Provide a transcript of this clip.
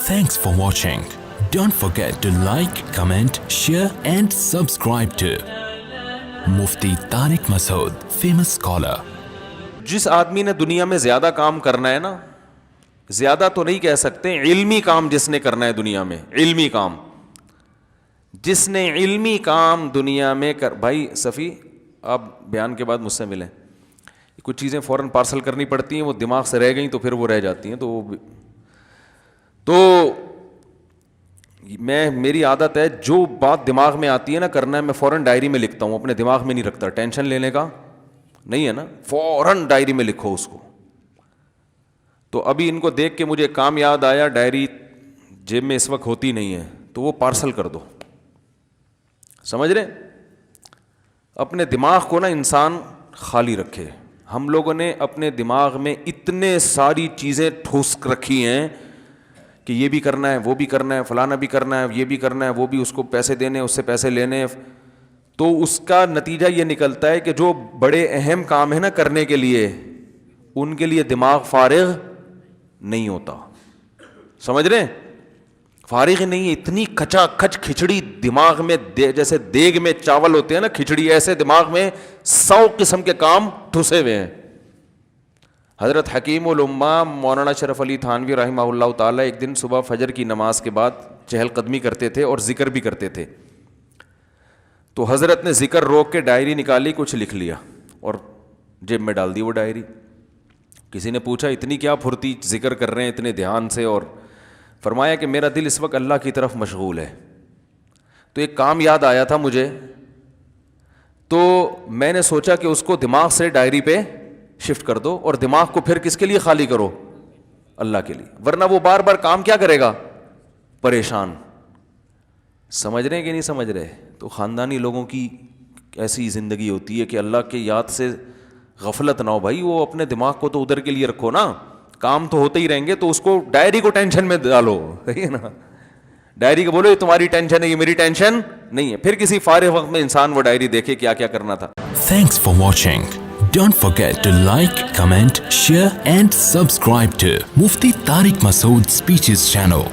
Thanks for watching. Don't forget to like, comment, share and subscribe to Mufti Tariq Masood, famous scholar. جس آدمی نے دنیا میں زیادہ کام کرنا ہے نا, زیادہ تو نہیں کہہ سکتے, علمی کام جس نے کرنا ہے دنیا میں, علمی کام جس نے علمی کام دنیا میں بھائی صفی آپ بیان کے بعد مجھ سے ملیں, کچھ چیزیں فوراً پارسل کرنی پڑتی ہیں, وہ دماغ سے رہ گئیں تو پھر وہ رہ جاتی ہیں, تو میری عادت ہے جو بات دماغ میں آتی ہے نا کرنا ہے, میں فوراً ڈائری میں لکھتا ہوں, اپنے دماغ میں نہیں رکھتا, ٹینشن لینے کا نہیں ہے نا, فوراً ڈائری میں لکھو اس کو. تو ابھی ان کو دیکھ کے مجھے کام یاد آیا, ڈائری جیب میں اس وقت ہوتی نہیں ہے تو وہ پارسل کر دو, سمجھ رہے, اپنے دماغ کو نا انسان خالی رکھے. ہم لوگوں نے اپنے دماغ میں اتنے ساری چیزیں ٹھوس رکھی ہیں کہ یہ بھی کرنا ہے, وہ بھی کرنا ہے, فلانا بھی کرنا ہے, یہ بھی کرنا ہے, وہ بھی, اس کو پیسے دینے, اس سے پیسے لینے, تو اس کا نتیجہ یہ نکلتا ہے کہ جو بڑے اہم کام ہیں نا کرنے کے لیے, ان کے لیے دماغ فارغ نہیں ہوتا. سمجھ رہے, فارغ نہیں ہے, اتنی کچا کچ کھچڑی دماغ میں, جیسے دیگ میں چاول ہوتے ہیں نا کھچڑی, ایسے دماغ میں 100 قسم کے کام ٹھسے ہوئے ہیں. حضرت حکیم الامہ مولانا اشرف علی تھانوی رحمہ اللہ تعالیٰ ایک دن صبح فجر کی نماز کے بعد چہل قدمی کرتے تھے اور ذکر بھی کرتے تھے. تو حضرت نے ذکر روک کے ڈائری نکالی, کچھ لکھ لیا اور جیب میں ڈال دی وہ ڈائری. کسی نے پوچھا اتنی کیا پھرتی ذکر کر رہے ہیں اتنے دھیان سے, اور فرمایا کہ میرا دل اس وقت اللہ کی طرف مشغول ہے. تو ایک کام یاد آیا تھا مجھے, تو میں نے سوچا کہ اس کو دماغ سے ڈائری پہ شفٹ کر دو, اور دماغ کو پھر کس کے لیے خالی کرو, اللہ کے لیے, ورنہ وہ بار بار کام کیا کرے گا, پریشان. سمجھ رہے ہیں کہ نہیں سمجھ رہے. تو خاندانی لوگوں کی ایسی زندگی ہوتی ہے کہ اللہ کے یاد سے غفلت نہ ہو بھائی, وہ اپنے دماغ کو تو ادھر کے لیے رکھو نا, کام تو ہوتے ہی رہیں گے, تو اس کو ڈائری کو ٹینشن میں ڈالو, صحیح ہے نا, ڈائری کو بولو یہ تمہاری ٹینشن ہے, یہ میری ٹینشن نہیں ہے. پھر کسی فارغ وقت میں انسان وہ ڈائری دیکھے کیا کیا کرنا تھا. Thanks for watching. Don't forget to like, comment, share and subscribe to Mufti Tariq Masood Speeches channel.